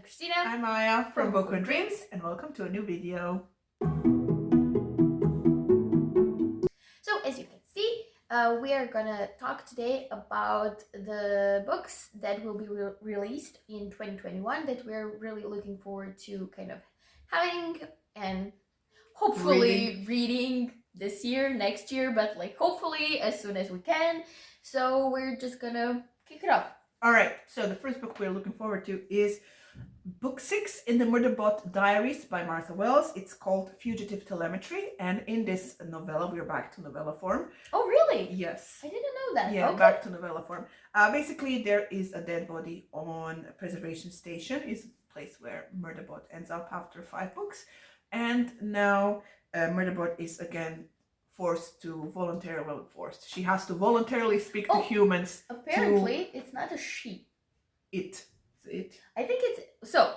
Kristina. I'm Maya from Bookworm Dreams, and welcome to a new video. So as you can see, we are gonna talk today about the books that will be released in 2021 that we're really looking forward to kind of having and hopefully reading this year, next year, but like hopefully as soon as we can. So we're just gonna kick it off. Alright, so the first book we're looking forward to is Book 6 in the Murderbot Diaries by Martha Wells. It's called Fugitive Telemetry, and in this novella, we're back to novella form. Oh, really? Yes. I didn't know that. Yeah, okay. Back to novella form. Basically, there is a dead body on Persephone Station. It's a place where Murderbot ends up after 5 books. And now Murderbot is again forced to she has to voluntarily speak to humans. Apparently, it's not a she. It. I think it's so.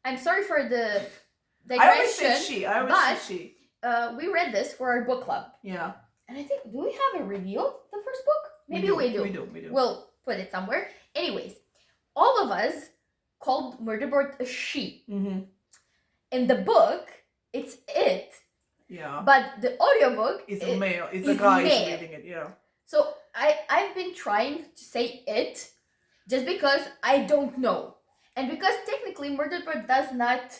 I'm sorry for the digression. I always say she. We read this for our book club. Yeah. And I think, do we have a review of the first book? Maybe we do. We do. We'll put it somewhere. Anyways, all of us called Murderbot a she. Mm-hmm. In the book, it's it. Yeah. But the audiobook is a male. It's a guy who's reading it. Yeah. So I've been trying to say it just because I don't know. And because technically Murderbot does not...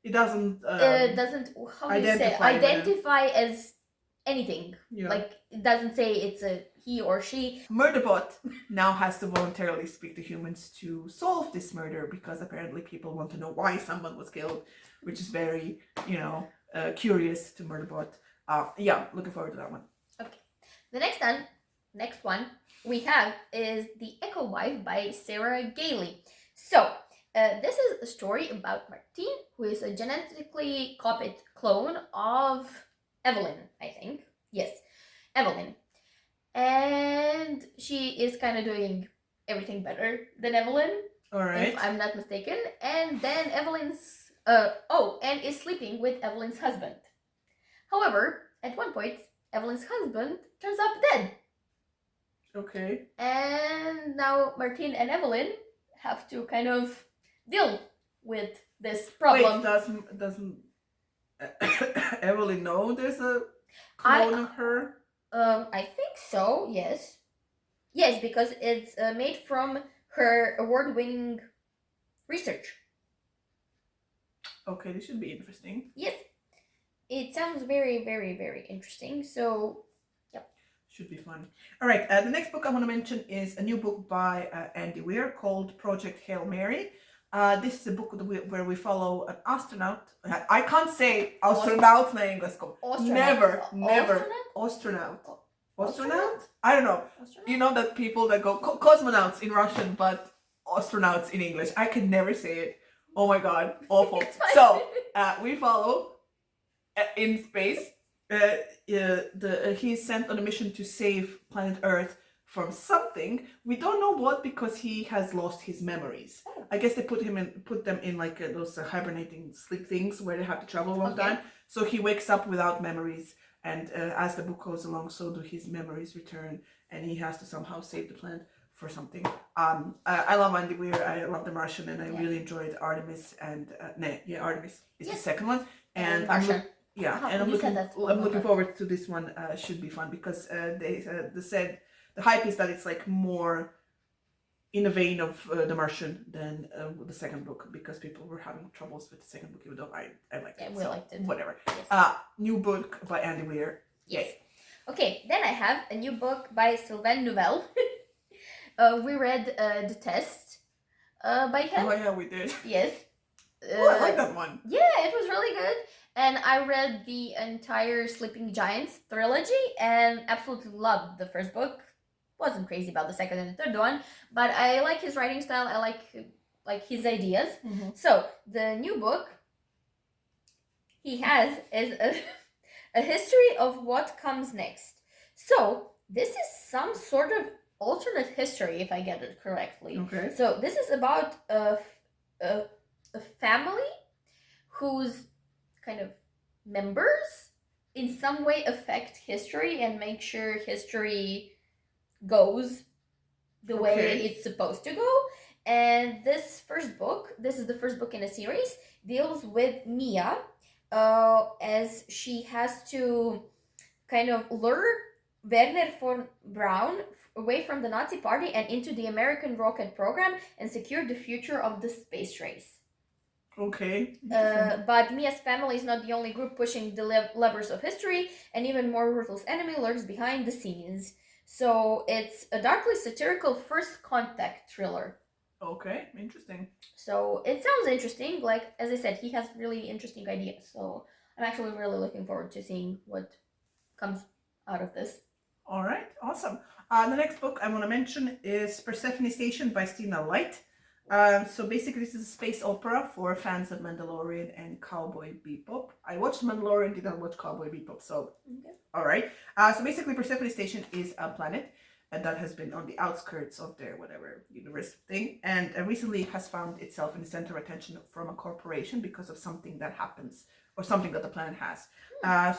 It doesn't... how do you say? Identify as anything. Yeah. Like, it doesn't say it's a he or she. Murderbot now has to voluntarily speak to humans to solve this murder because apparently people want to know why someone was killed, which is very, curious to Murderbot. Yeah, looking forward to that one. Okay. The next one we have is The Echo Wife by Sarah Gailey. So, this is a story about Martine, who is a genetically copied clone of Evelyn, I think. Yes, Evelyn. And she is kind of doing everything better than Evelyn. All right. If I'm not mistaken. And then Evelyn's... and is sleeping with Evelyn's husband. However, at one point, Evelyn's husband turns up dead. Okay. And now Martine and Evelyn have to kind of deal with this problem. Wait, doesn't Evelyn know there's a clone of her? I think so, yes. Yes, because it's made from her award-winning research. Okay, this should be interesting. Yes. It sounds very, very, very interesting. So, yep. Should be fun. All right, the next book I want to mention is a new book by Andy Weir called Project Hail Mary. This is a book where we follow an astronaut. I can't say astronaut na engelska. Never. Astronaut? I don't know. Astronaut? You know that people that go cosmonauts in Russian, but astronauts in English. I can never say it. Oh my god, awful. So, we follow in space. He's sent on a mission to save planet Earth from something. We don't know what because he has lost his memories. Oh. I guess they put them in like those hibernating sleep things where they have to travel a long time. So he wakes up without memories, and as the book goes along, so do his memories return, and he has to somehow save the planet for something. I love Andy Weir. I love The Martian, and I really enjoyed Artemis and Artemis is the second one, and I'm looking forward to this one. Should be fun because they said the hype is that it's like more in the vein of The Martian than the second book because people were having troubles with the second book, even though I liked it. We liked it. Whatever. Yes. New book by Andy Weir. Yes. Okay, then I have a new book by Sylvain Nouvel. We read The Test by him. Oh yeah, we did. Yes. I like that one. Yeah, it was really good. And I read the entire Sleeping Giants trilogy and absolutely loved the first book. Wasn't crazy about the second and the third one, but I like his writing style. I like his ideas. Mm-hmm. So the new book he has is a history of what comes next. So this is some sort of alternate history, if I get it correctly. Okay. So this is about a family whose kind of members in some way affect history and make sure history goes the way it's supposed to go. And this is the first book in a series, deals with Mia, as she has to kind of lure Werner von Braun away from the Nazi Party and into the American rocket program and secure the future of the space race. Okay. But Mia's family is not the only group pushing the levers of history, and even more ruthless enemy lurks behind the scenes. So it's a darkly satirical first contact thriller. Okay, interesting. So it sounds interesting. Like, as I said, he has really interesting ideas. So I'm actually really looking forward to seeing what comes out of this. All right, awesome. The next book I want to mention is Persephone Station by Kristina Light. So basically, this is a space opera for fans of Mandalorian and Cowboy Bebop. I watched Mandalorian, did not watch Cowboy Bebop, so Okay. all right. So basically, Persephone Station is a planet that has been on the outskirts of their whatever universe thing, and recently has found itself in the center of attention from a corporation because of something that happens or something that the planet has.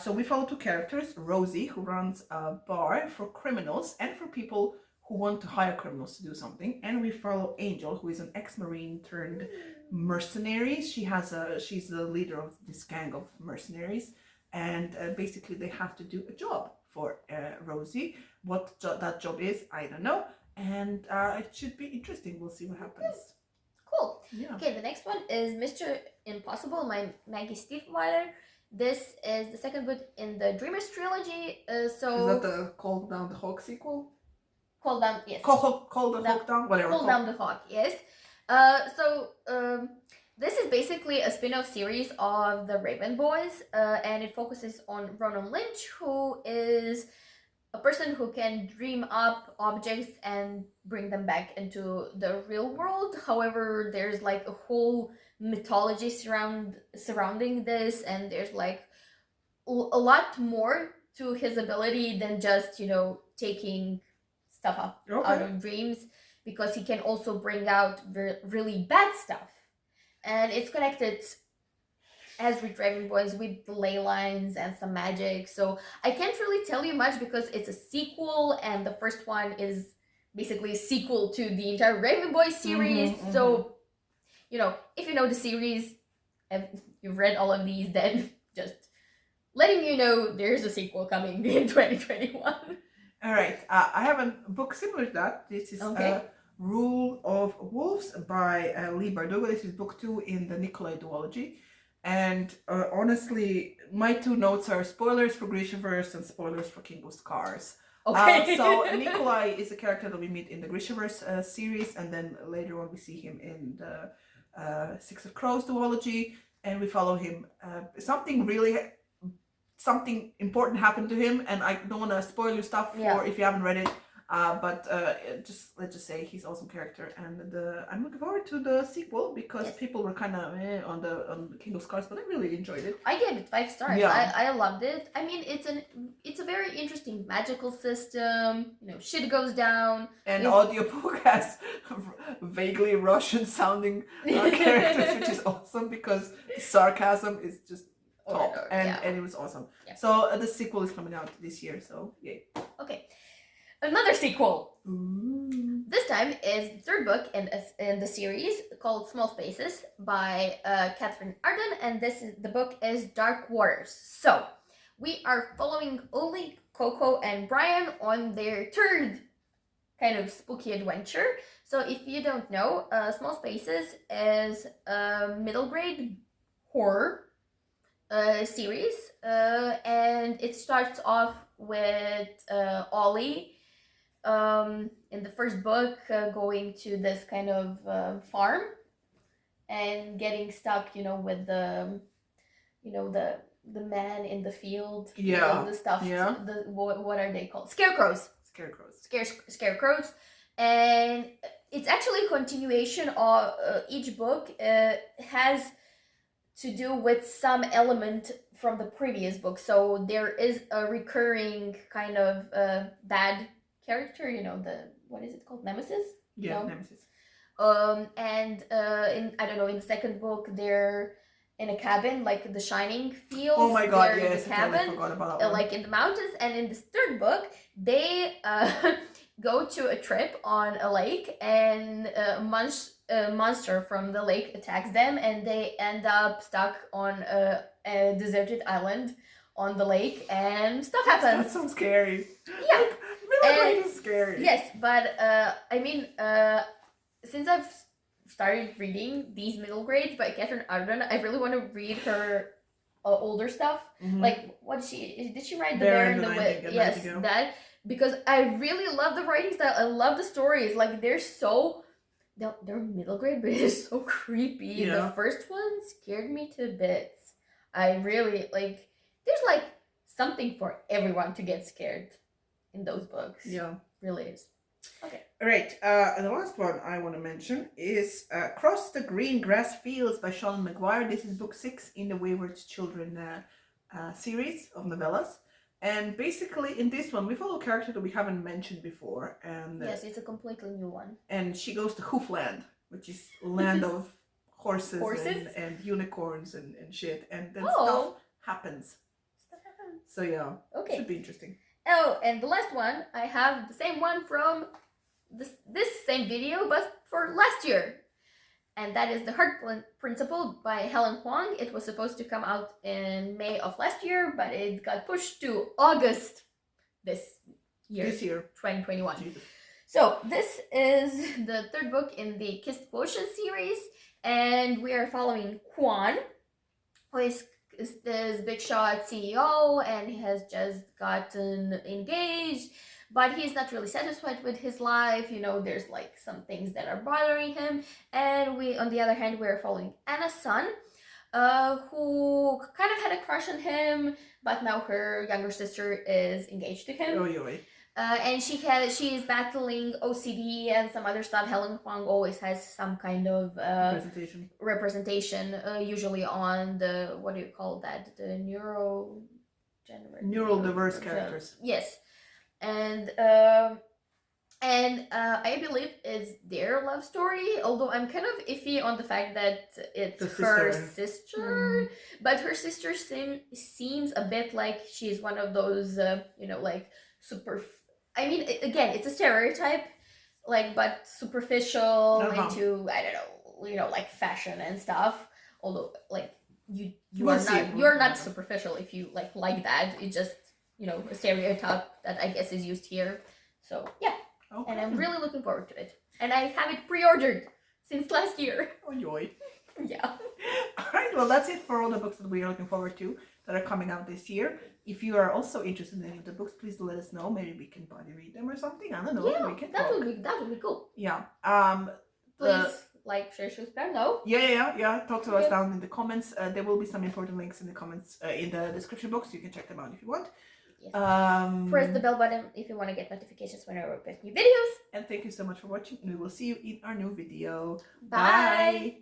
So we follow two characters: Rosie, who runs a bar for criminals and for people who want to hire criminals to do something, and we follow Angel, who is an ex-marine turned mercenary. She's the leader of this gang of mercenaries, and basically they have to do a job for Rosie. What that job is, I don't know, and it should be interesting. We'll see what happens. Cool. Yeah. Okay, the next one is Mr. Impossible by Maggie Stiefvater. This is the second book in the Dreamers trilogy. Is that the Call Down the Hawk sequel? Call Down, yes. Call the Hawk Down, whatever. Call Down the Hawk, yes. This is basically a spin-off series of the Raven Boys, and it focuses on Ronan Lynch, who is a person who can dream up objects and bring them back into the real world. However, there's like a whole mythology surrounding this, and there's like a lot more to his ability than just, taking stuff out of dreams, because he can also bring out really bad stuff. And it's connected, as with Raven Boys, with the ley lines and some magic. So I can't really tell you much because it's a sequel, and the first one is basically a sequel to the entire Raven Boys series. So, if you know the series, if you've read all of these, then just letting you know there's a sequel coming in 2021. All right. I have a book similar to that. This is Rule of Wolves by Lee Bardugo. This is book 2 in the Nikolai duology. And honestly, my 2 notes are spoilers for Grishaverse and spoilers for King of Scars. Okay. So Nikolai is a character that we meet in the Grishaverse series, and then later on we see him in the Six of Crows duology, and we follow him. Something important happened to him, and I don't want to spoil you stuff for if you haven't read it. But let's just say he's an awesome character, and I'm looking forward to the sequel because people were kind of on the King of Scars, but I really enjoyed it. I gave it 5 stars. Yeah. I loved it. I mean, it's a very interesting magical system. Shit goes down. And audiobook has vaguely Russian sounding characters, which is awesome because the sarcasm is just top, and it was awesome. Yeah. So the sequel is coming out this year, so yay. Okay. Another sequel. Ooh. This time is the third book in the series called Small Spaces by Catherine Arden, and the book is Dark Waters. So we are following Oli, Coco, and Brian on their third kind of spooky adventure. So if you don't know, Small Spaces is a middle grade horror series, and it starts off with Ollie in the first book going to this kind of farm and getting stuck, with the man in the field. The stuff. Yeah. What are they called? Scarecrows. Scarecrows. And it's actually a continuation of each book has to do with some element from the previous book. So there is a recurring kind of bad character, what is it called? Nemesis? Yeah, Nemesis. And in the second book, they're in a cabin, like the Shining Fields. Oh my god, they're yes, in the cabin, I totally forgot about that one. like in the mountains. And in this third book, they go to a trip on a lake, and monster from the lake attacks them, and they end up stuck on a deserted island on the lake, and stuff happens. That's so scary. Yeah. Middle grade is scary. Yes, but I mean, since I've started reading these middle grades by Catherine Arden, I really want to read her older stuff. Mhm. Like, what did she write? The Bear Bear and the Witch. Yes, that, because I really love the writing style. I love the stories. Like, they're middle grade, but it's so creepy. Yeah. The first one scared me to bits. I really like. There's like something for everyone to get scared in those books. Yeah, really is. Okay. All right. The last one I want to mention is "Cross the Green Grass Fields" by Sean McGuire. This is book 6 in the Wayward Children series of novellas. And basically, in this one, we follow a character that we haven't mentioned before, and yes, it's a completely new one. And she goes to Hoofland, which is land of horses? And unicorns and shit, and then stuff happens. So yeah, okay, should be interesting. Oh, and the last one, I have the same one from this same video, but for last year. And that is The Heart Principle by Helen Huang. It was supposed to come out in May of last year, but it got pushed to August this year. 2021. Jesus. So this is the third book in the Kissed Potion series, and we are following Quan, who is this big shot CEO, and he has just gotten engaged, but he's not really satisfied with his life. You know, there's like some things that are bothering him. And we, on the other hand, we're following Anna's son, who kind of had a crush on him, but now her younger sister is engaged to him. And she is battling OCD and some other stuff. Helen Huang always has some kind of representation, usually on the, what do you call that? The neurodiverse characters. Yes. And I believe it's their love story, although I'm kind of iffy on the fact that it's her sister. But her sister seems a bit like she's one of those, like super... I mean, again, it's a stereotype, like, but superficial into, I don't know, like fashion and stuff. Although, like, you're not superficial if you like that. It's just, a stereotype that I guess is used here. So yeah, and I'm really looking forward to it. And I have it pre-ordered since last year. Oh, joy. Yeah. All right, well, that's it for all the books that we are looking forward to that are coming out this year. If you are also interested in any of the books, please do let us know. Maybe we can buddy read them or something. I don't know. Yeah, we can that would be cool. Yeah. Please like, share, subscribe. No. Yeah. Talk to us down in the comments. There will be some important links in the comments in the description box. You can check them out if you want. Yes. Press the bell button if you want to get notifications whenever we post new videos. And thank you so much for watching, and we will see you in our new video. Bye.